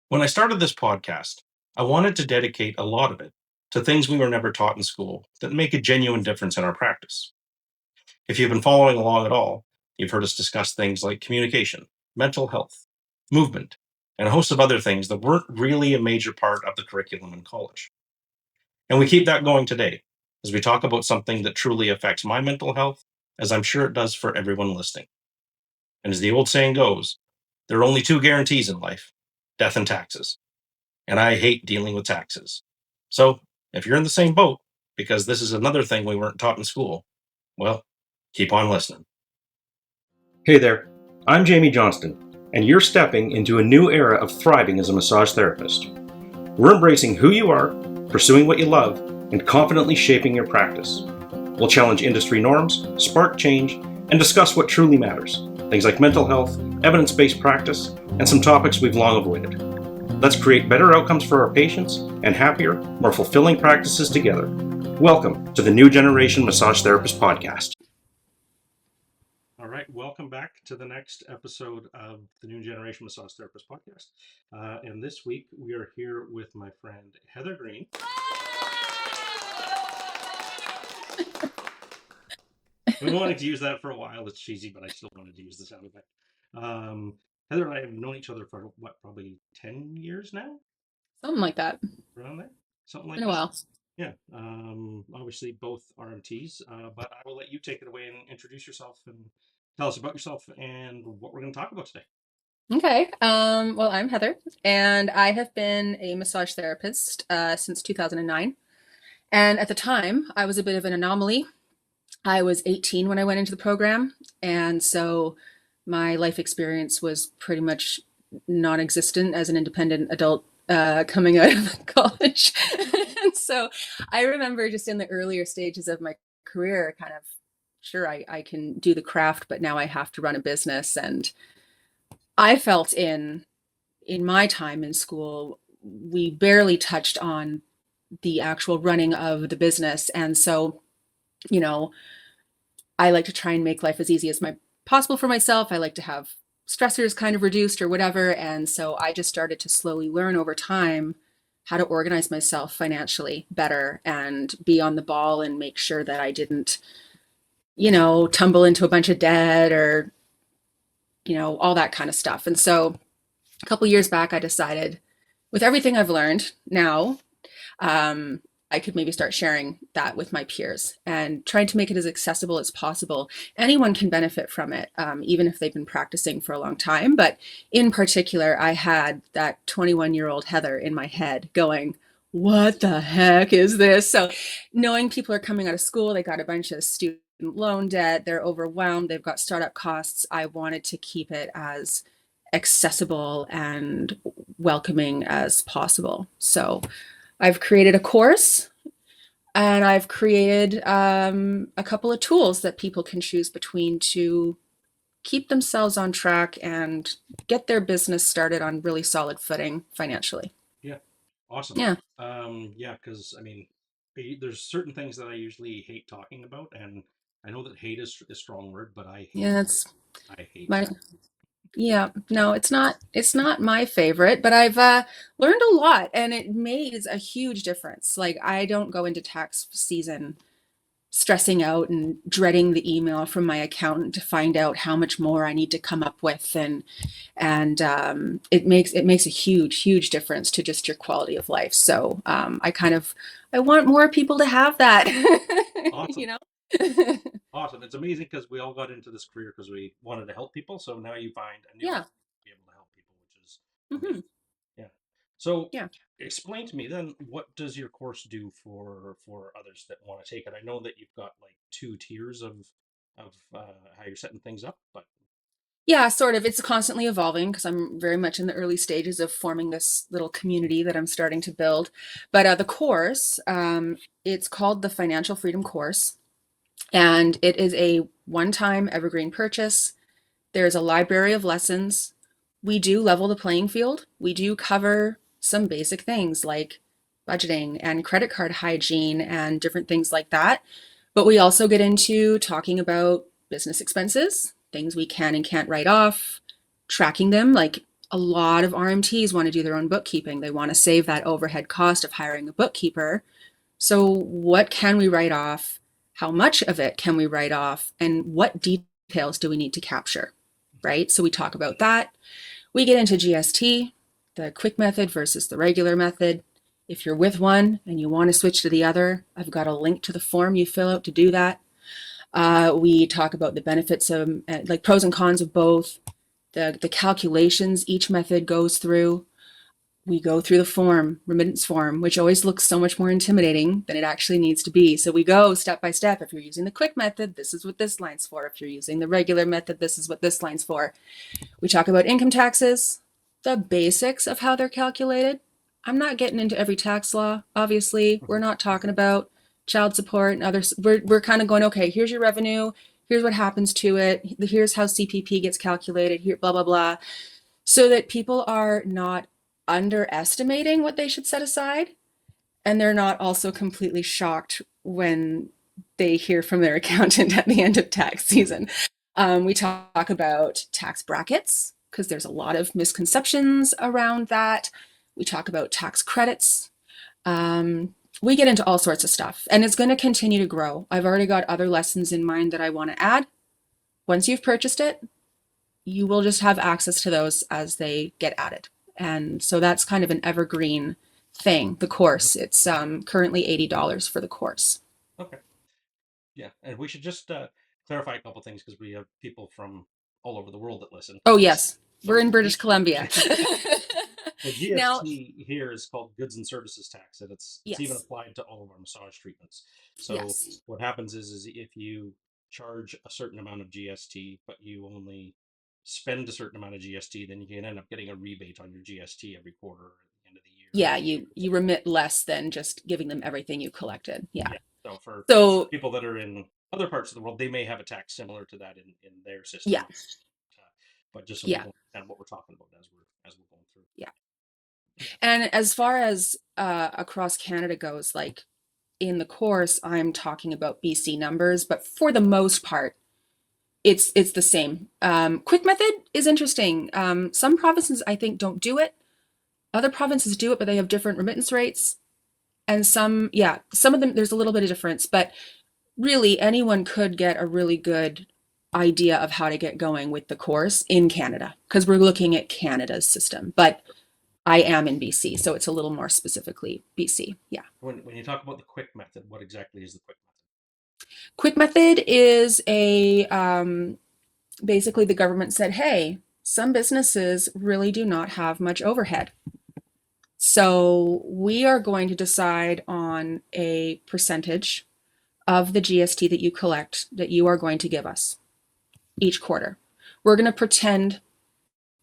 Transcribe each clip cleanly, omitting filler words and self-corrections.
When I started this podcast, I wanted to dedicate a lot of it to things we were never taught in school that make a genuine difference in our practice. If you've been following along at all, you've heard us discuss things like communication, mental health, movement, and a host of other things that weren't really a major part of the curriculum in college. And we keep that going today as we talk about something that truly affects my mental health, as I'm sure it does for everyone listening. And as the old saying goes, there are only two guarantees in life: death and taxes. And I hate dealing with taxes. So if you're in the same boat, because this is another thing we weren't taught in school, well, keep on listening. Hey there, I'm Jamie Johnston, and you're stepping into a new era of thriving as a massage therapist. We're embracing who you are, pursuing what you love, and confidently shaping your practice. We'll challenge industry norms, spark change, and discuss what truly matters. Things like mental health, evidence-based practice, and some topics we've long avoided. Let's create better outcomes for our patients and happier, more fulfilling practices together. Welcome to the New Generation Massage Therapist Podcast. All right, welcome back to the next episode of the New Generation Massage Therapist Podcast. And this week we are here with my friend Heather Green. I've been wanting to use that for a while. It's cheesy, but I still wanted to use the sound effect. Heather and I have known each other for probably 10 years now? Something like that. Around there? Something like Been a that. while. Yeah. Obviously both RMTs, but I will let you take it away and introduce yourself and tell us about yourself and what we're going to talk about today. Okay. Well, I'm Heather, and I have been a massage therapist since 2009. And at the time, I was a bit of an anomaly. I was 18 when I went into the program, and so my life experience was pretty much non-existent as an independent adult coming out of college. And so I remember just in the earlier stages of my career, kind of, sure, I can do the craft, but now I have to run a business. And I felt in my time in school, we barely touched on the actual running of the business. And so, you know, I like to try and make life as easy as possible for myself. I like to have stressors kind of reduced or whatever. And so I just started to slowly learn over time how to organize myself financially better and be on the ball and make sure that I didn't, tumble into a bunch of debt or, all that kind of stuff. And so a couple years back, I decided with everything I've learned now, I could maybe start sharing that with my peers and trying to make it as accessible as possible. Anyone can benefit from it, even if they've been practicing for a long time. But in particular, I had that 21-year-old Heather in my head going, what the heck is this? So knowing people are coming out of school, they got a bunch of student loan debt, they're overwhelmed, they've got startup costs. I wanted to keep it as accessible and welcoming as possible. So I've created a course and I've created a couple of tools that people can choose between to keep themselves on track and get their business started on really solid footing financially. Yeah. Awesome. Yeah. Yeah, because there's certain things that I usually hate talking about, and I know that hate is a strong word, but I hate Yeah, I hate my that. yeah, no, it's not my favorite, but I've learned a lot and it makes a huge difference. Like I don't go into tax season stressing out and dreading the email from my accountant to find out how much more I need to come up with, and it makes a huge difference to just your quality of life. So I want more people to have that. Awesome. you know. Awesome. It's amazing because we all got into this career because we wanted to help people. So now you find a new way Yeah. to be able to help people, which is Hmm. amazing. Yeah. So Yeah. explain to me then, what does your course do for others that want to take it? I know that you've got like two tiers of how you're setting things up, but Yeah, sort of. It's constantly evolving because I'm very much in the early stages of forming this little community that I'm starting to build. But the course, it's called the Financial Freedom Course, and it is a one-time evergreen purchase. There's a library of lessons. We do level the playing field. We do cover some basic things like budgeting and credit card hygiene and different things like that. But we also get into talking about business expenses, things we can and can't write off, tracking them. Like A lot of RMTs want to do their own bookkeeping. They want to save that overhead cost of hiring a bookkeeper. So, what can we write off? How much of it can we write off? And what details do we need to capture? Right? So, we talk about that. We get into GST, the quick method versus the regular method. If you're with one and you want to switch to the other, I've got a link to the form you fill out to do that. We talk about the benefits of, like, pros and cons of both, the calculations each method goes through. We go through the form, remittance form, which always looks so much more intimidating than it actually needs to be. So we go step by step. If you're using the quick method, this is what this line's for. If you're using the regular method, this is what this line's for. We talk about income taxes, the basics of how they're calculated. I'm not getting into every tax law, obviously. We're not talking about child support and others. We're kind of going, okay, here's your revenue, here's what happens to it, here's how CPP gets calculated, here, blah, blah, blah, so that people are not underestimating what they should set aside, and they're not also completely shocked when they hear from their accountant at the end of tax season. We talk about tax brackets because there's a lot of misconceptions around that. We talk about tax credits. We get into all sorts of stuff, and it's going to continue to grow. I've already got other lessons in mind that I want to add. Once you've purchased it, you will just have access to those as they get added. And so that's kind of an evergreen thing. The course, it's currently $80 for the course. Okay. Yeah, and we should just clarify a couple things because we have people from all over the world that listen. Oh, yes. So We're in British Columbia. the Now, GST here is called goods and services tax, and it's yes. even applied to all of our massage treatments. So Yes. what happens is if you charge a certain amount of GST, but you only spend a certain amount of GST, then you can end up getting a rebate on your GST every quarter at the end of the year. Yeah, you remit less than just giving them everything you collected. Yeah. So for So people that are in other parts of the world, they may have a tax similar to that in their system. yeah, But just so yeah, people understand what we're talking about as we're going through. yeah. And as far as across Canada goes, like in the course, I'm talking about BC numbers, but for the most part, it's the same. Quick method is interesting. Some provinces I think don't do it. Other provinces do it, but they have different remittance rates. And some of them, there's a little bit of difference, but really anyone could get a really good idea of how to get going with the course in Canada because we're looking at Canada's system. But I am in BC, so it's a little more specifically BC. Yeah. When you talk about the quick method, what exactly is the quick method? Quick method is a basically the government said, hey, some businesses really do not have much overhead. So we are going to decide on a percentage of the GST that you collect that you are going to give us each quarter. We're going to pretend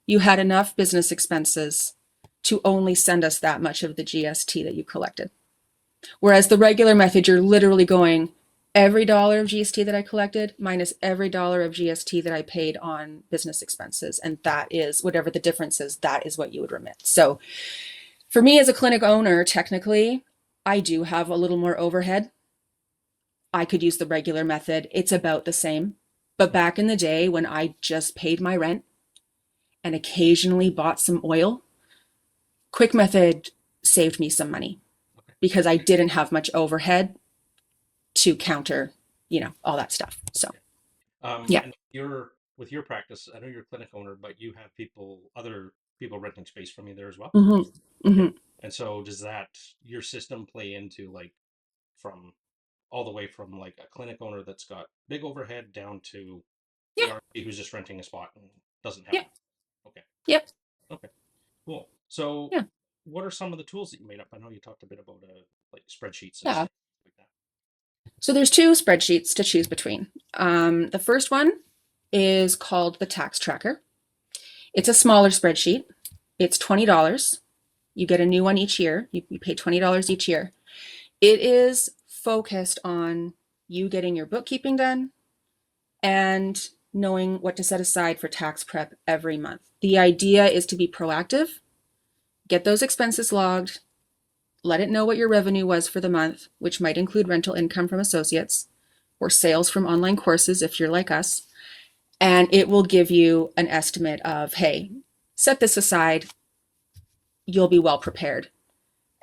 you had enough business expenses to only send us that much of the GST that you collected. Whereas the regular method, you're literally going every dollar of GST that I collected minus every dollar of GST that I paid on business expenses. And that is whatever the difference is, that is what you would remit. So for me as a clinic owner, technically, I do have a little more overhead. I could use the regular method. It's about the same. But back in the day when I just paid my rent and occasionally bought some oil, quick method saved me some money because I didn't have much overhead to counter, all that stuff. So, yeah. And with your practice, I know you're a clinic owner, but you have other people renting space from you there as well. Mm-hmm. Mm-hmm. And so does your system play into from all the way from like a clinic owner that's got big overhead down to the RP who's just renting a spot and doesn't have it? Okay. Yep. Okay. Cool. So Yeah. what are some of the tools that you made up? I know you talked a bit about like spreadsheets and Yeah. stuff like that. So there's two spreadsheets to choose between. The first one is called the tax tracker. It's a smaller spreadsheet. It's $20. You get a new one each year. You pay $20 each year. It is focused on you getting your bookkeeping done and knowing what to set aside for tax prep every month. The idea is to be proactive, get those expenses logged, let it know what your revenue was for the month, which might include rental income from associates or sales from online courses if you're like us. And it will give you an estimate of, hey, set this aside, you'll be well prepared.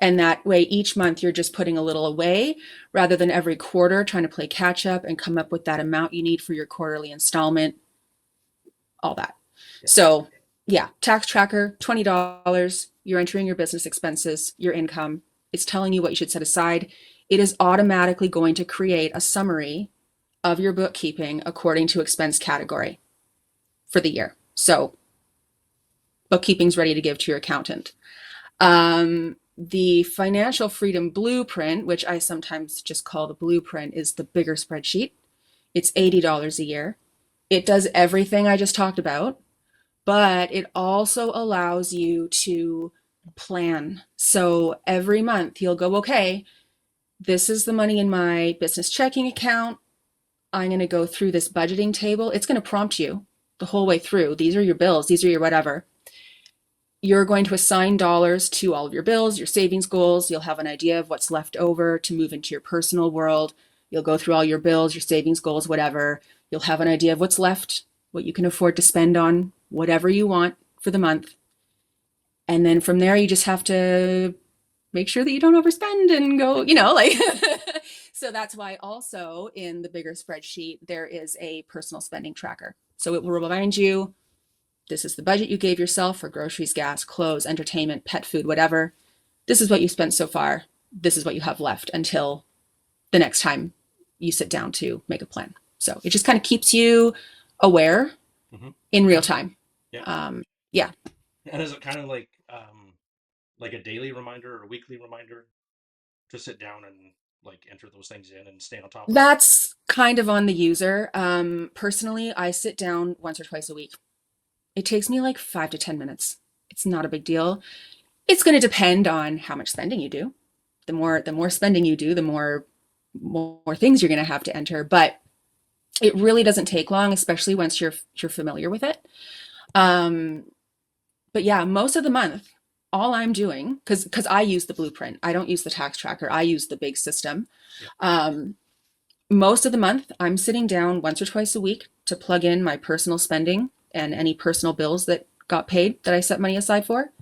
And that way, each month you're just putting a little away rather than every quarter trying to play catch up and come up with that amount you need for your quarterly installment, all that. Yeah. So, yeah, tax tracker, $20. You're entering your business expenses, your income. It's telling you what you should set aside. It is automatically going to create a summary of your bookkeeping according to expense category for the year. So, bookkeeping's ready to give to your accountant. The financial freedom blueprint, which I sometimes just call the blueprint, is the bigger spreadsheet. It's $80 a year. It does everything I just talked about, but it also allows you to plan. So every month you'll go, okay, this is the money in my business checking account. I'm going to go through this budgeting table. It's going to prompt you the whole way through. These are your bills. These are your whatever. You're going to assign dollars to all of your bills, your savings goals. You'll have an idea of what's left over to move into your personal world. You'll go through all your bills, your savings goals, whatever. You'll have an idea of what's left, what you can afford to spend on whatever you want for the month. And then from there, you just have to make sure that you don't overspend and go, like. So that's why also in the bigger spreadsheet, there is a personal spending tracker. So it will remind you, this is the budget you gave yourself for groceries, gas, clothes, entertainment, pet food, whatever. This is what you spent so far. This is what you have left until the next time you sit down to make a plan. So it just kind of keeps you aware in real time. Yeah. Yeah. And is it kind of like a daily reminder or a weekly reminder to sit down and like enter those things in and stay on top of it? That's kind of on the user. Personally, I sit down once or twice a week. It takes me like 5 to 10 minutes. It's not a big deal. It's going to depend on how much spending you do. The more spending you do, the more things you're going to have to enter. But it really doesn't take long, especially once you're familiar with it. But yeah, most of the month, all I'm doing, because I use the blueprint, I don't use the tax tracker, I use the big system. Yeah. Most of the month, I'm sitting down once or twice a week to plug in my personal spending and any personal bills that got paid that I set money aside for.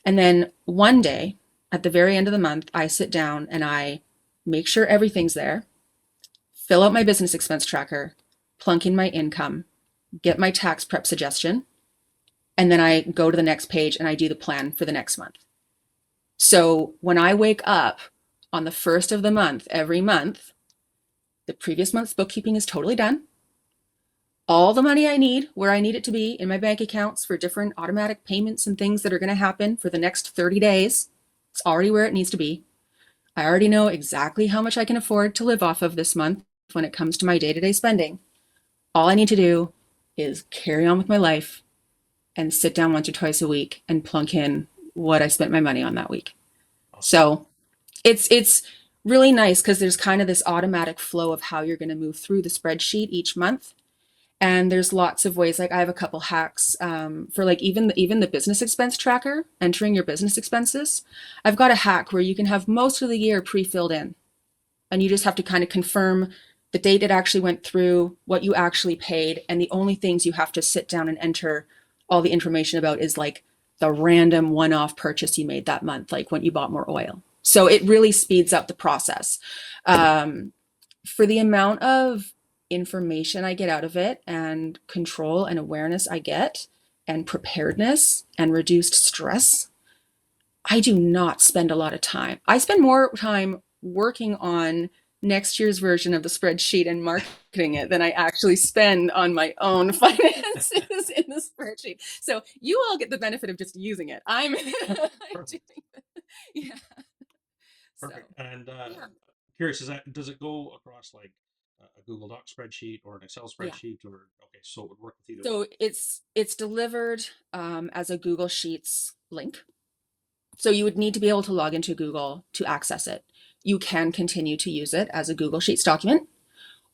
And then one day at the very end of the month, I sit down and I make sure everything's there, fill out my business expense tracker, plunk in my income, get my tax prep suggestion, and then I go to the next page and I do the plan for the next month. So when I wake up on the first of the month, every month, the previous month's bookkeeping is totally done. All the money I need, where I need it to be in my bank accounts for different automatic payments and things that are going to happen for the next 30 days, it's already where it needs to be. I already know exactly how much I can afford to live off of this month when it comes to my day-to-day spending. All I need to do is carry on with my life and sit down once or twice a week and plunk in what I spent my money on that week. So it's really nice because there's kind of this automatic flow of how you're going to move through the spreadsheet each month. And there's lots of ways, like I have a couple hacks for like even the business expense tracker, entering your business expenses. I've got a hack where you can have most of the year pre-filled in. And you just have to kind of confirm the date it actually went through, what you actually paid. And the only things you have to sit down and enter all the information about is like the random one-off purchase you made that month, like when you bought more oil. So it really speeds up the process. For the amount of information I get out of it and control and awareness I get and preparedness and reduced stress, I do not spend a lot of time. I spend more time working on next year's version of the spreadsheet and marketing it than I actually spend on my own finances in the spreadsheet. So you all get the benefit of just using it. I'm doing yeah. Perfect. So, And yeah. curious, does it go across like a Google Doc spreadsheet or an Excel Yeah. spreadsheet, or okay, so it would work with either So one. it's delivered as a Google Sheets link. So you would need to be able to log into Google to access it. You can continue to use it as a Google Sheets document.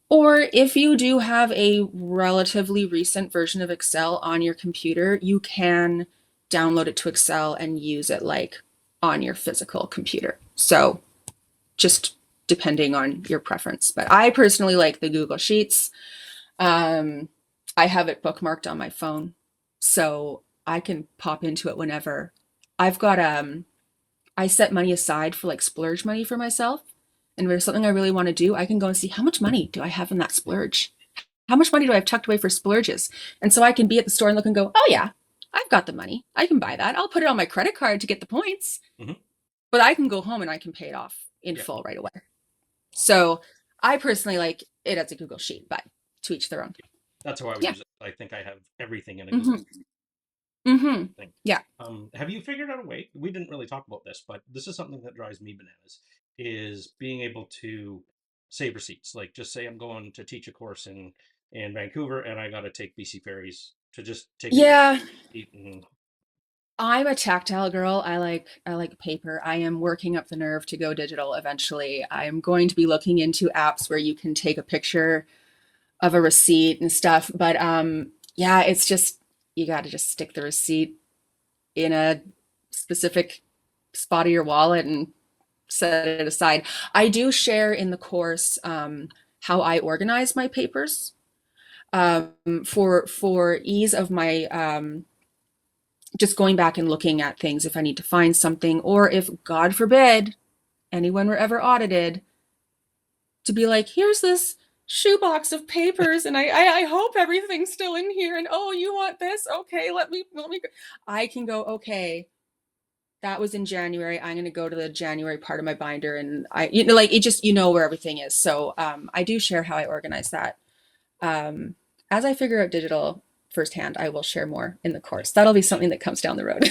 Or if you do have a relatively recent version of Excel on your computer, you can download it to Excel and use it like on your physical computer. So just depending on your preference. But I personally like the Google Sheets. I have it bookmarked on my phone. So I can pop into it whenever. I've got I set money aside for like splurge money for myself. And if there's something I really want to do, I can go and see how much money do I have in that splurge? How much money do I have tucked away for splurges? And so I can be at the store and look and go, oh yeah, I've got the money. I can buy that. I'll put it on my credit card to get the points. Hmm. But I can go home and I can pay it off in Yeah, full right away. So I personally like it as a Google Sheet, but to each their own. that's how I would Yeah. use it. I think I have everything in a Google Mm-hmm. Mm-hmm. thing. Yeah. Have you figured out a way? We didn't really talk about this, but this is something that drives me bananas. Is being able to save receipts. Like, just say I'm going to teach a course in Vancouver, and I got to take BC ferries to just take a Yeah. receipt and I'm a tactile girl. I like paper. I am working up the nerve to go digital eventually. I'm going to be looking into apps where you can take a picture of a receipt and stuff. But yeah, it's just you got to just stick the receipt in a specific spot of your wallet and set it aside. I do share in the course how I organize my papers for ease of my just going back and looking at things if I need to find something, or if, God forbid, anyone were ever audited, to be like, here's this shoebox of papers, and I hope everything's still in here. And oh, you want this? Okay, let me. I can go. Okay, that was in January. I'm going to go to the January part of my binder, and like it just where everything is. So I do share how I organize that. Um, as I figure out digital firsthand, I will share more in the yeah. course. That'll be something that comes down the road.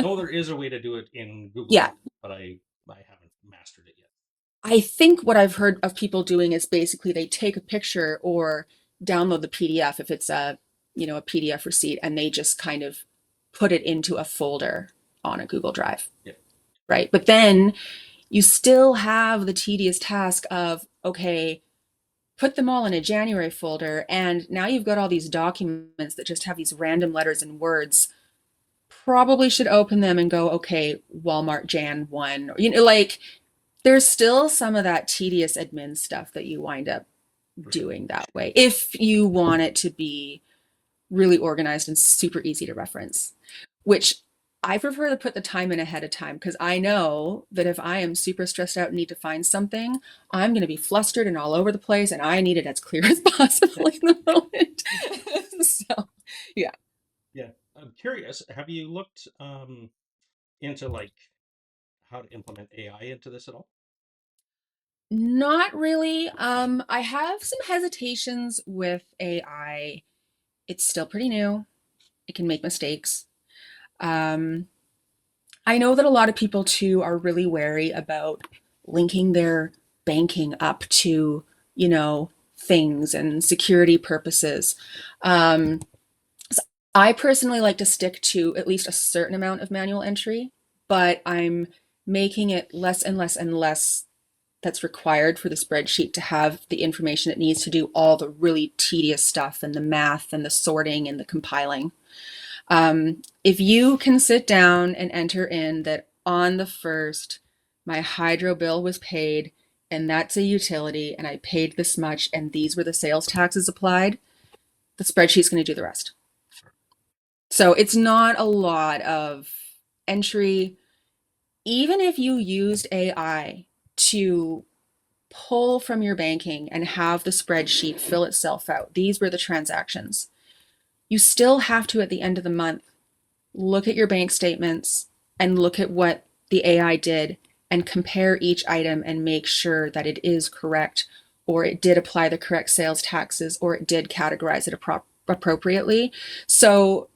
No, there is a way to do it in Google Yeah. Docs, but I haven't mastered it yet. I think what I've heard of people doing is basically they take a picture or download the PDF if it's a PDF receipt, and they just kind of put it into a folder on a Google Drive. Yeah. Right. But then you still have the tedious task of, okay, put them all in a January folder. And now you've got all these documents that just have these random letters and words. Probably should open them and go, okay, Walmart Jan 1. Like there's still some of that tedious admin stuff that you wind up For sure. doing that way if you want it to be really organized and super easy to reference, which I prefer to put the time in ahead of time because I know that if I am super stressed out and need to find something, I'm going to be flustered and all over the place, and I need it as clear as possible in the moment. So, yeah. Yeah. I'm curious. Have you looked into like how to implement AI into this at all? Not really. I have some hesitations with AI. It's still pretty new. It can make mistakes. Um, I know that a lot of people too are really wary about linking their banking up to, things and security purposes. Um, so I personally like to stick to at least a certain amount of manual entry, but I'm making it less and less and less that's required for the spreadsheet to have the information it needs to do all the really tedious stuff and the math and the sorting and the compiling. If you can sit down and enter in that on the first, my hydro bill was paid, and that's a utility, and I paid this much, and these were the sales taxes applied, the spreadsheet's going to do the rest. So it's not a lot of entry. Even if you used AI to pull from your banking and have the spreadsheet fill itself out, these were the transactions. You still have to, at the end of the month, look at your bank statements and look at what the AI did and compare each item and make sure that it is correct, or it did apply the correct sales taxes, or it did categorize it appropriately. So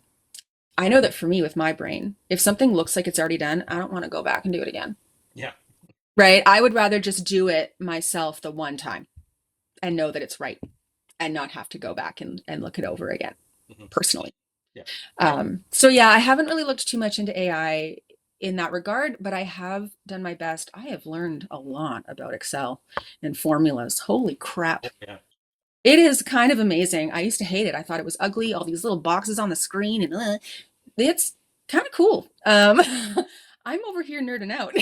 I know that for me with my brain, if something looks like it's already done, I don't want to go back and do it again. Yeah. Right? I would rather just do it myself the one time and know that it's right and not have to go back and look it over again Hmm. personally. Yeah. So yeah, I haven't really looked too much into AI in that regard, but I have done my best. I have learned a lot about Excel and formulas. Holy crap. Oh, yeah. It is kind of amazing. I used to hate it. I thought it was ugly, all these little boxes on the screen, and it's kind of cool. I'm over here nerding out.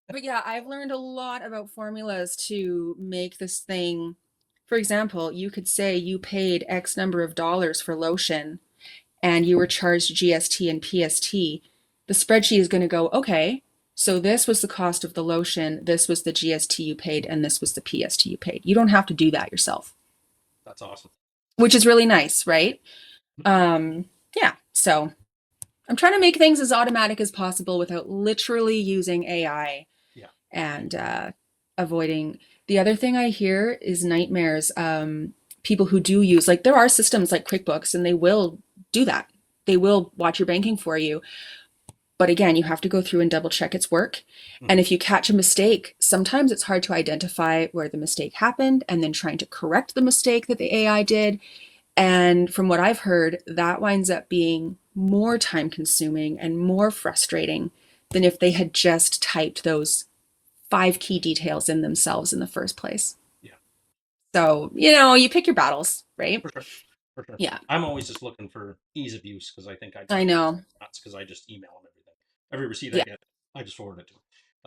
But yeah, I've learned a lot about formulas to make this thing. For example, you could say you paid X number of dollars for lotion, and you were charged GST and PST, the spreadsheet is going to go, okay, so this was the cost of the lotion, this was the GST you paid, and this was the PST you paid. You don't have to do that yourself, That's awesome. which is really nice, right? Mhm. Yeah, so I'm trying to make things as automatic as possible without literally using AI Yeah. and avoiding. The other thing I hear is nightmares. People who do use, like, there are systems like QuickBooks, and they will do that. They will watch your banking for you. But again, you have to go through and double check its work. And Mhm. if you catch a mistake, sometimes it's hard to identify where the mistake happened and then trying to correct the mistake that the AI did. And from what I've heard, that winds up being more time consuming and more frustrating than if they had just typed those 5 key details in themselves in the first place. Yeah. So, you pick your battles, right? For sure. For sure. Yeah, I'm always just looking for ease of use because I think I I drive know. nuts because I just email them everything. Every receipt I Yeah, get, I just forward it to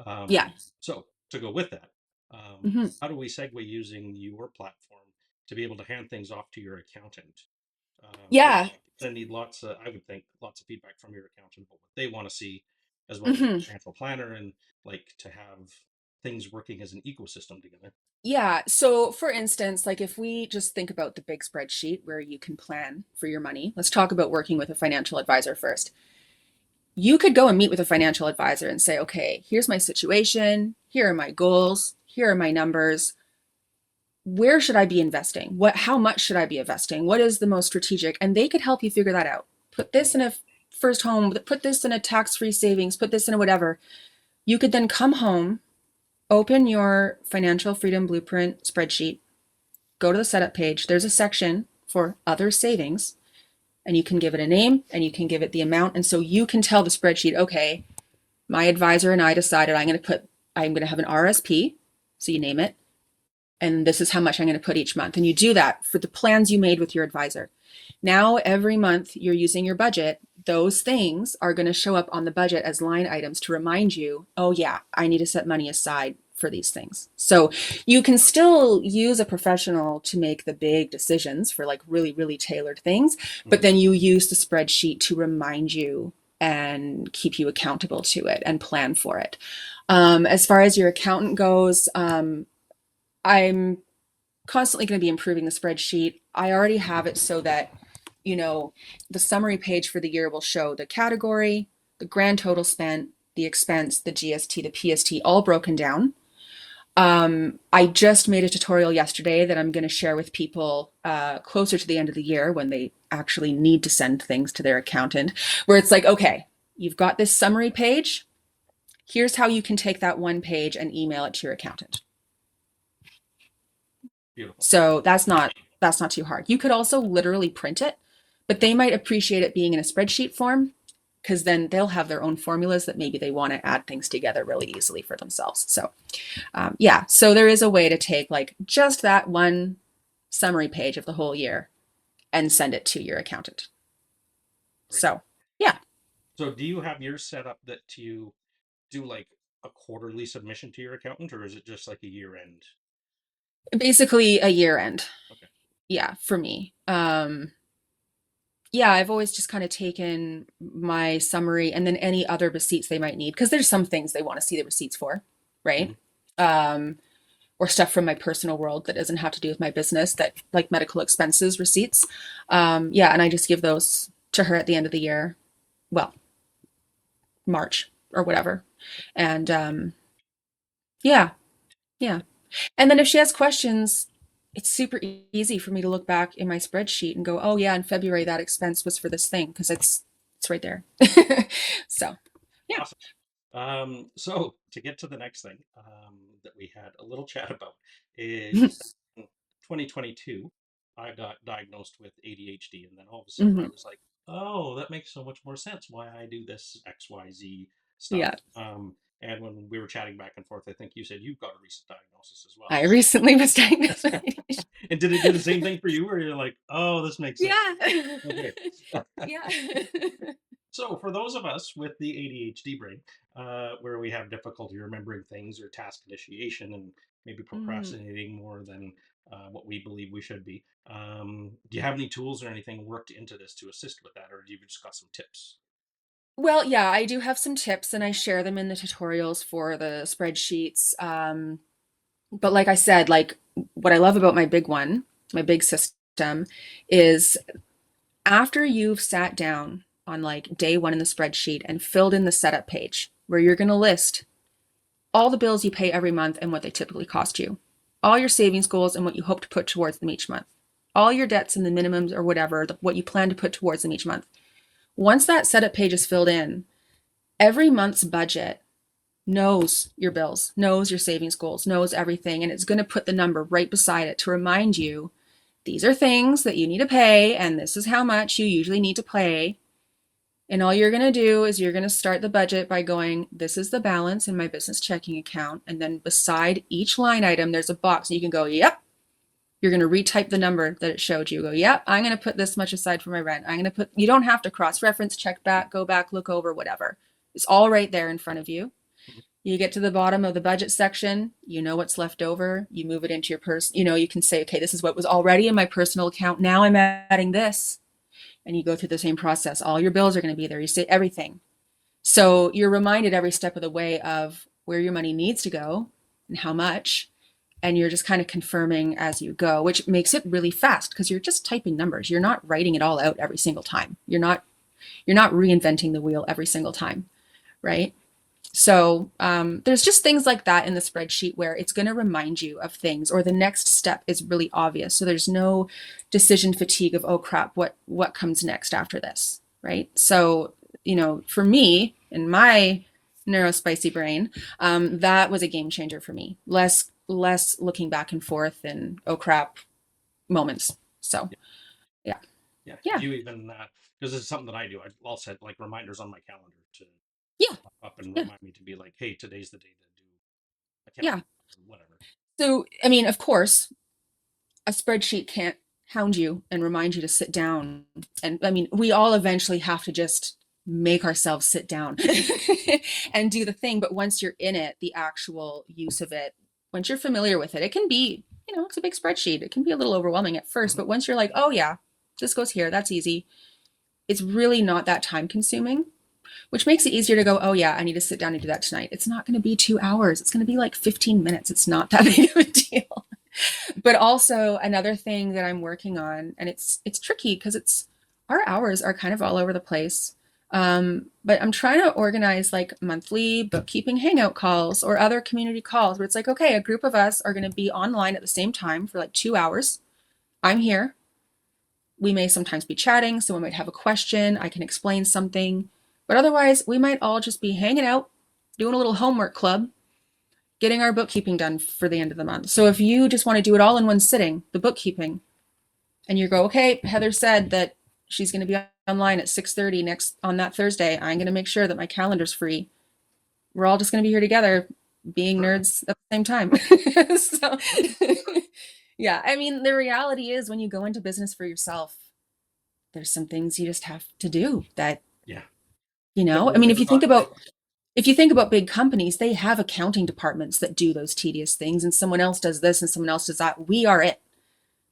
them. yeah. So to go with that, Hmm. how do we segue using your platform to be able to hand things off to your accountant? Because Yeah. I need lots of, I would think, lots of feedback from your accountant about what they want to see, as well as your Hmm. financial planner, and like to have things working as an ecosystem together. Yeah. So, for instance, like if we just think about the big spreadsheet where you can plan for your money, let's talk about working with a financial advisor first. You could go and meet with a financial advisor and say, okay, here's my situation. Here are my goals. Here are my numbers. Where should I be investing? How much should I be investing? What is the most strategic? And they could help you figure that out. Put this in a first home, put this in a tax-free savings, put this in a whatever. You could then come home, open your financial freedom blueprint spreadsheet, go to the setup page. There's a section for other savings, and you can give it a name and you can give it the amount. And so you can tell the spreadsheet, okay, my advisor and I decided I'm going to have an RSP. So you name it. And this is how much I'm going to put each month. And you do that for the plans you made with your advisor. Now, every month you're using your budget, those things are going to show up on the budget as line items to remind you, oh, yeah, I need to set money aside for these things. So you can still use a professional to make the big decisions for like really, really tailored things, but Mhm. then you use the spreadsheet to remind you and keep you accountable to it and plan for it. As far as your accountant goes, I'm constantly going to be improving the spreadsheet. I already have it so that, you know, the summary page for the year will show the category, the grand total spent, the expense, the GST, the PST, all broken down. I just made a tutorial yesterday that I'm going to share with people closer to the end of the year when they actually need to send things to their accountant, where it's like, okay, you've got this summary page. Here's how you can take that one page and email it to your accountant. Beautiful. So that's not too hard. You could also literally print it, but they might appreciate it being in a spreadsheet form because then they'll have their own formulas that maybe they want to add things together really easily for themselves. So yeah, so there is a way to take like just that one summary page of the whole year and send it to your accountant. Great. So yeah, So do you have yours set up that you do like a quarterly submission to your accountant, or is it just like a year end? basically a year end. Okay. Yeah, for me. Yeah, I've always just kind of taken my summary and then any other receipts they might need because there's some things they want to see the receipts for, right? Mhm. Um, or stuff from my personal world that doesn't have to do with my business, that like medical expenses receipts. Yeah, and I just give those to her at the end of the year. Well, March or whatever. And yeah, yeah. And then if she has questions, it's super easy for me to look back in my spreadsheet and go, oh yeah, in February that expense was for this thing because it's right there. So yeah. Awesome. So to get to the next thing that we had a little chat about is in 2022, I got diagnosed with ADHD, and then all of a sudden I Hmm. was like, "Oh, that makes so much more sense. Why I do this XYZ stuff." Yeah. And when we were chatting back and forth, I think you said you've got a recent diagnosis as well. I recently was diagnosed with ADHD. And did it do the same thing for you, or you're like, "Oh, this makes sense"? Yeah. Okay. Yeah. So, for those of us with the ADHD brain, where we have difficulty remembering things or task initiation and maybe Mm, procrastinating more than what we believe we should be. Do you have any tools or anything worked into this to assist with that, or do you just got some tips? Well, yeah, I do have some tips and I share them in the tutorials for the spreadsheets. But like I said, like what I love about my big one, my big system, is after you've sat down on like day one in the spreadsheet and filled in the setup page where you're going to list all the bills you pay every month and what they typically cost you, all your savings goals and what you hope to put towards them each month, all your debts and the minimums or whatever, what you plan to put towards them each month. Once that setup page is filled in, every month's budget knows your bills, knows your savings goals, knows everything, and it's going to put the number right beside it to remind you these are things that you need to pay, and this is how much you usually need to pay. And all you're going to do is you're going to start the budget by going, this is the balance in my business checking account. And then beside each line item, there's a box. And you can go, yep. You're going to retype the number that it showed you. Go, yep, I'm going to put this much aside for my rent. I'm going to put, you don't have to cross reference, check back, go back, look over, whatever. It's all right there in front of you. You get to the bottom of the budget section, you know what's left over, you move it into your purse. You can say, okay, this is what was already in my personal account. Now I'm adding this. And you go through the same process. All your bills are going to be there. You say everything. So you're reminded every step of the way of where your money needs to go and how much. And you're just kind of confirming as you go, which makes it really fast because you're just typing numbers. You're not writing it all out every single time. You're not reinventing the wheel every single time, right? So there's just things like that in the spreadsheet where it's going to remind you of things, or the next step is really obvious. So there's no decision fatigue of, oh crap, what comes next after this, right? So, for me, in my neurospicy brain, that was a game changer for me. Less looking back and forth and oh crap moments. So yeah, Yeah. yeah, Do you even because it's something that I do. I'll set like reminders on my calendar to yeah, pop up and yeah, remind me to be like, hey, today's the day to do yeah. accounting or whatever. So I mean, of course, a spreadsheet can't hound you and remind you to sit down. And I mean, we all eventually have to just make ourselves sit down and do the thing. But once you're in it, the actual use of it, once you're familiar with it, it can be, it's a big spreadsheet. It can be a little overwhelming at first, Mhm. but once you're like, oh yeah, this goes here, that's easy. It's really not that time consuming, which makes it easier to go, oh yeah, I need to sit down and do that tonight. It's not going to be 2 hours. It's going to be like 15 minutes. It's not that big of a deal. But also another thing that I'm working on, and it's tricky because it's our hours are kind of all over the place. But I'm trying to organize like monthly bookkeeping hangout calls or other community calls where it's like, okay, a group of us are going to be online at the same time for like 2 hours. I'm here. We may sometimes be chatting. Someone might have a question. I can explain something. But otherwise, we might all just be hanging out, doing a little homework club, getting our bookkeeping done for the end of the month. So if you just want to do it all in one sitting, the bookkeeping, and you go, okay, Heather said that she's going to be online at 6:30 next on that Thursday. I'm going to make sure that my calendar's free. We're all just going to be here together being Perfect. nerds at the same time. So yeah, I mean, the reality is when you go into business for yourself, there's some things you just have to do that, Yeah. I mean, Never thought. if you think about big companies, they have accounting departments that do those tedious things, and someone else does this and someone else does that. We are it.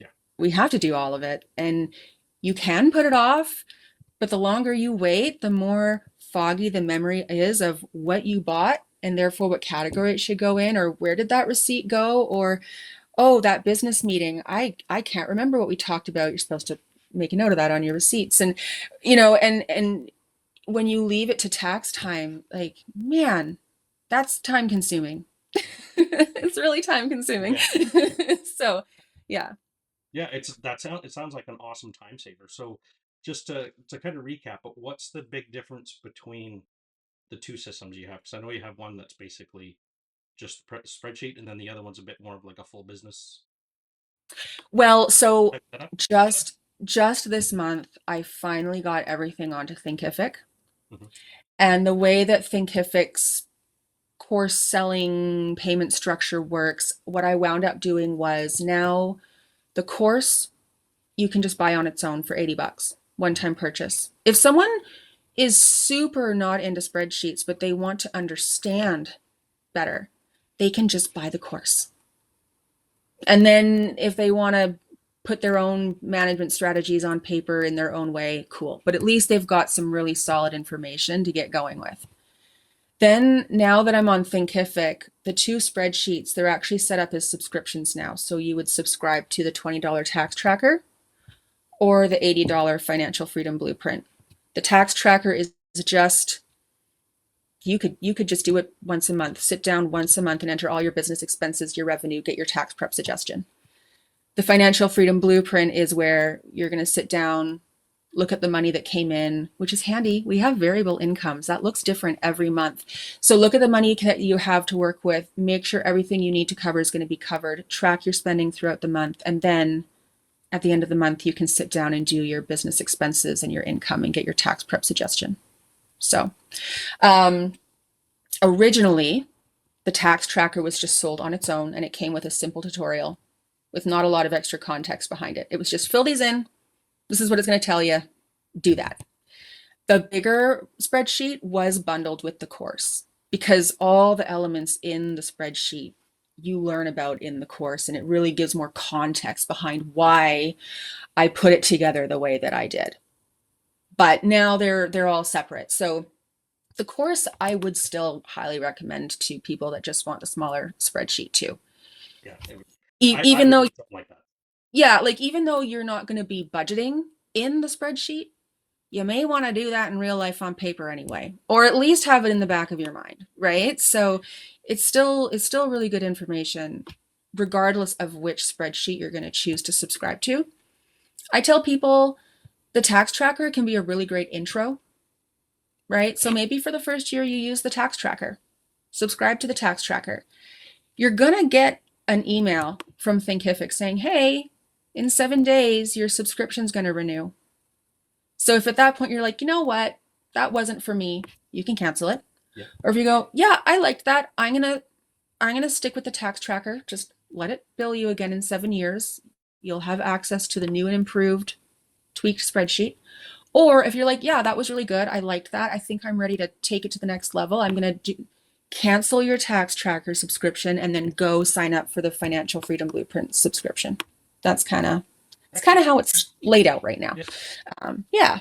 Yeah. We have to do all of it. And you can put it off, but the longer you wait, the more foggy the memory is of what you bought and therefore what category it should go in, or where did that receipt go, or oh, that business meeting. I can't remember what we talked about. You're supposed to make a note of that on your receipts. And and when you leave it to tax time, like, man, that's time consuming. It's really time consuming. Yeah. So, yeah. Yeah. It sounds like an awesome time saver. So just to kind of recap, but what's the big difference between the two systems you have? Because I know you have one that's basically just spreadsheet, and then the other one's a bit more of like a full business Well, so type setup. just this month, I finally got everything onto Thinkific. Hmm. And the way that Thinkific's course selling payment structure works, what I wound up doing was now the course you can just buy on its own for $80, one time purchase. If someone is super not into spreadsheets, but they want to understand better, they can just buy the course. And then if they want to put their own management strategies on paper in their own way, cool. But at least they've got some really solid information to get going with. Then now that I'm on Thinkific, the two spreadsheets, they're actually set up as subscriptions now. So you would subscribe to the $20 tax tracker or the $80 financial freedom blueprint. The tax tracker is just you could just do it once a month. Sit down once a month and enter all your business expenses, your revenue, get your tax prep suggestion. The financial freedom blueprint is where you're going to sit down, look at the money that came in, which is handy. We have variable incomes. That looks different every month. So look at the money that you have to work with, make sure everything you need to cover is going to be covered, track your spending throughout the month, and then at the end of the month, you can sit down and do your business expenses and your income and get your tax prep suggestion. So, originally, the tax tracker was just sold on its own and it came with a simple tutorial with not a lot of extra context behind it. It was just fill these in. This is what it's going to tell you. Do that. The bigger spreadsheet was bundled with the course because all the elements in the spreadsheet you learn about in the course, and it really gives more context behind why I put it together the way that I did. But now they're all separate. So the course I would still highly recommend to people that just want a smaller spreadsheet too. Yeah, I Even would though, do something like that. yeah, like even though you're not going to be budgeting in the spreadsheet, you may want to do that in real life on paper anyway, or at least have it in the back of your mind, right? So it's still really good information, regardless of which spreadsheet you're going to choose to subscribe to. I tell people the tax tracker can be a really great intro, right? So maybe for the first year you use the tax tracker, subscribe to the tax tracker. You're going to get an email from Thinkific saying, hey, in 7 days, your subscription's going to renew. So if at that point you're like, you know what, that wasn't for me, you can cancel it. Yeah. Or if you go, yeah, I liked that, I'm gonna stick with the tax tracker. Just let it bill you again in 7 years. You'll have access to the new and improved tweaked spreadsheet. Or if you're like, yeah, that was really good, I liked that, I think I'm ready to take it to the next level, I'm gonna cancel your tax tracker subscription and then go sign up for the financial freedom blueprint subscription. That's kind of how it's laid out right now. Yeah. Yeah,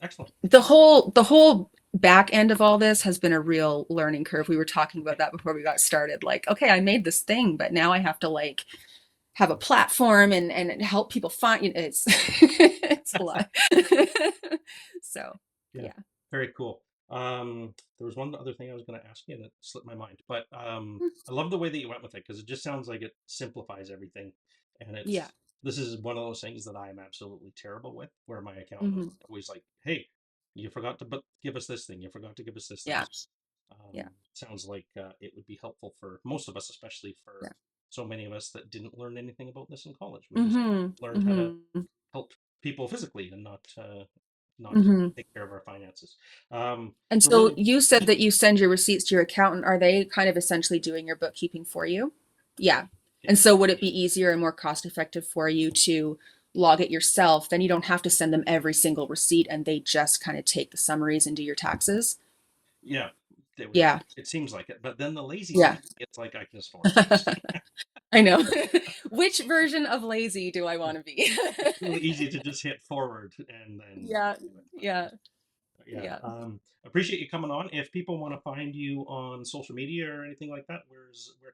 Excellent. the whole back end of all this has been a real learning curve. We were talking about that before we got started. Like, okay, I made this thing, but now I have to like have a platform and help people find it's it's a lot. So Yeah, yeah. very cool. There was one other thing I was going to ask you and it slipped my mind, but I love the way that you went with it because it just sounds like it simplifies everything. And Yeah. this is one of those things that I am absolutely terrible with, where my accountant is Hmm. always like, "Hey, you forgot to give us this thing. You forgot to give us this thing." Yeah. So, Yeah. sounds like it would be helpful for most of us, especially for Yeah. so many of us that didn't learn anything about this in college. We just Hmm. learned how to Hmm. help people physically and not Hmm. take care of our finances. And So so really, you said that you send your receipts to your accountant. Are they kind of essentially doing your bookkeeping for you? Yeah. yeah, And so would it be easier and more cost effective for you to log it yourself? Then you don't have to send them every single receipt and they just kind of take the summaries and do your taxes. yeah, it would. Yeah. It seems like it, but then the lazy Yeah. side, it's like I can just forward it. I know. Which version of lazy do I want to be? It's really easy to just hit forward and then Yeah. do it. Yeah. But yeah, Yeah. appreciate you coming on. If people want to find you on social media or anything like that, where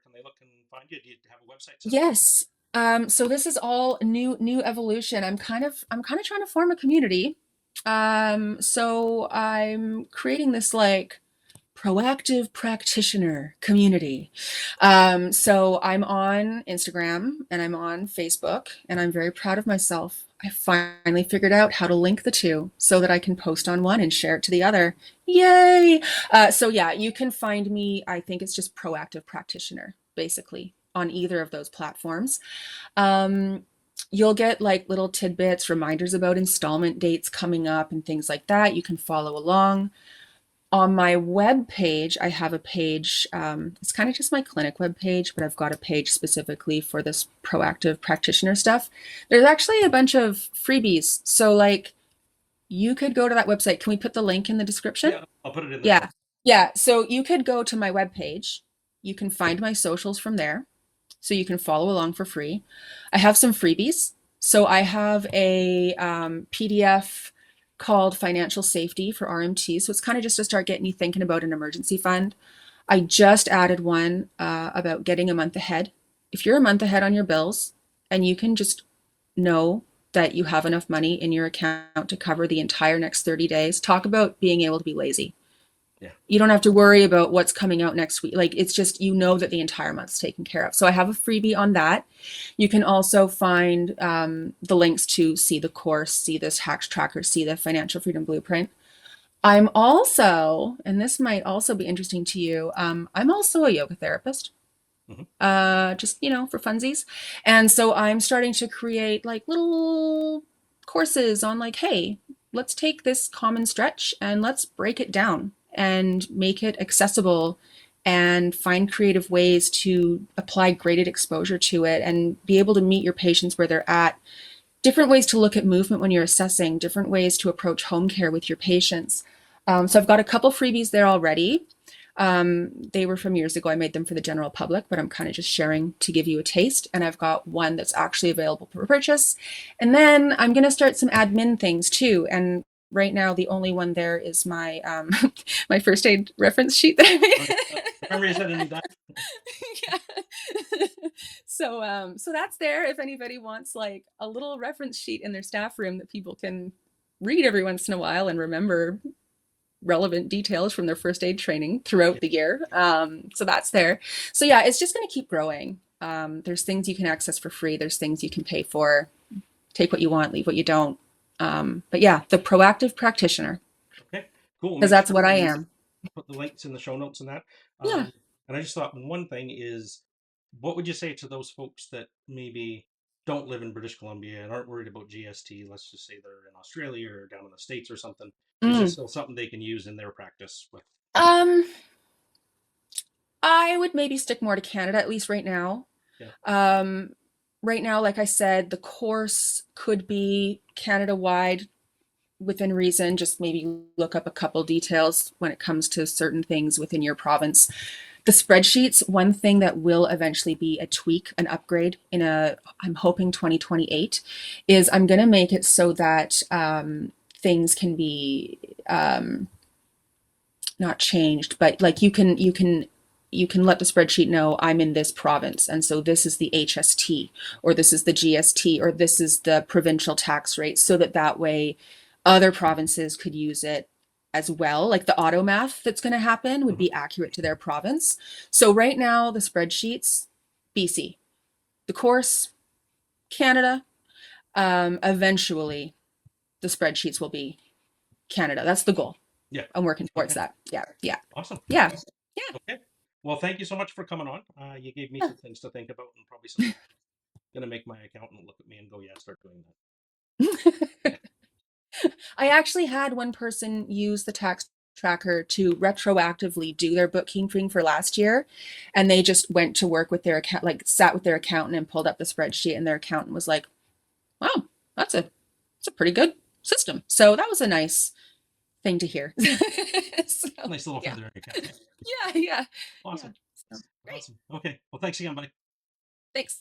can they look and find you? Do you have a website set up? Yes. So this is all new evolution. I'm kind of trying to form a community. So I'm creating this like proactive practitioner community. So I'm on Instagram and I'm on Facebook, and I'm very proud of myself. I finally figured out how to link the two so that I can post on one and share it to the other. Yay! So yeah, you can find me. I think it's just proactive practitioner, basically, on either of those platforms. Um, you'll get like little tidbits, reminders about installment dates coming up and things like that. You can follow along. On my web page, I have a page. It's kind of just my clinic web page, but I've got a page specifically for this proactive practitioner stuff. There's actually a bunch of freebies. So, like, you could go to that website. Can we put the link in the description? Yeah, I'll put it in the Yeah. notes. Yeah. So, you could go to my web page. You can find my socials from there. so you can follow along for free. I have some freebies. So I have a PDF called Financial Safety for RMT. So it's kind of just to start getting you thinking about an emergency fund. I just added one about getting a month ahead. If you're a month ahead on your bills and you can just know that you have enough money in your account to cover the entire next 30 days, talk about being able to be lazy. Yeah. You don't have to worry about what's coming out next week. Like it's just, you know that the entire month's taken care of. So I have a freebie on that. You can also find the links to see the course, see this hacks tracker, see the financial freedom blueprint. I'm also, and this might also be interesting to you, I'm also a yoga therapist, Hmm. just, for funsies. And so I'm starting to create like little courses on like, hey, let's take this common stretch and let's break it down and make it accessible and find creative ways to apply graded exposure to it and be able to meet your patients where they're at. Different ways to look at movement when you're assessing, different ways to approach home care with your patients. So I've got a couple freebies there already. They were from years ago. I made them for the general public, but I'm kind of just sharing to give you a taste. And I've got one that's actually available for purchase. And then I'm going to start some admin things too. And right now, the only one there is my my first aid reference sheet that I Okay. made. Remember you said any of that? Yeah. So that's there if anybody wants like a little reference sheet in their staff room that people can read every once in a while and remember relevant details from their first aid training throughout the year. So that's there. So yeah, it's just going to keep growing. There's things you can access for free. There's things you can pay for. Take what you want, leave what you don't. But yeah, the proactive practitioner, Okay, cool. because Make that's sure what I we am. put the links in the show notes and that. Yeah. And I just thought one thing is, what would you say to those folks that maybe don't live in British Columbia and aren't worried about GST? Let's just say they're in Australia or down in the States or something. Is this Mm. still something they can use in their practice with? Um, I would maybe stick more to Canada, at least right now. Yeah. Um, right now, like I said, the course could be Canada wide within reason. Just maybe look up a couple details when it comes to certain things within your province. The spreadsheets, one thing that will eventually be a tweak, an upgrade I'm hoping 2028, is I'm going to make it so that things can be not changed, but like you can let the spreadsheet know I'm in this province, and so this is the HST, or this is the GST, or this is the provincial tax rate, so that way other provinces could use it as well. Like the auto math that's going to happen would Mhm. be accurate to their province. So right now the spreadsheets, BC, the course, Canada. Eventually the spreadsheets will be Canada. That's the goal. Yeah. I'm working towards Okay. that. Yeah, yeah, Awesome. yeah, yeah. Okay. Well, thank you so much for coming on. You gave me some things to think about and probably some things. Gonna make my accountant look at me and go, "Yeah, start doing that." I actually had one person use the tax tracker to retroactively do their bookkeeping for last year. And they just went to work with their account, like sat with their accountant and pulled up the spreadsheet. And their accountant was like, wow, that's a pretty good system. So that was a nice thing to hear. So, Nice little yeah, feather in your cap. yeah, yeah, yeah. Awesome. So, great. Awesome. Okay. Well, thanks again, buddy. Thanks.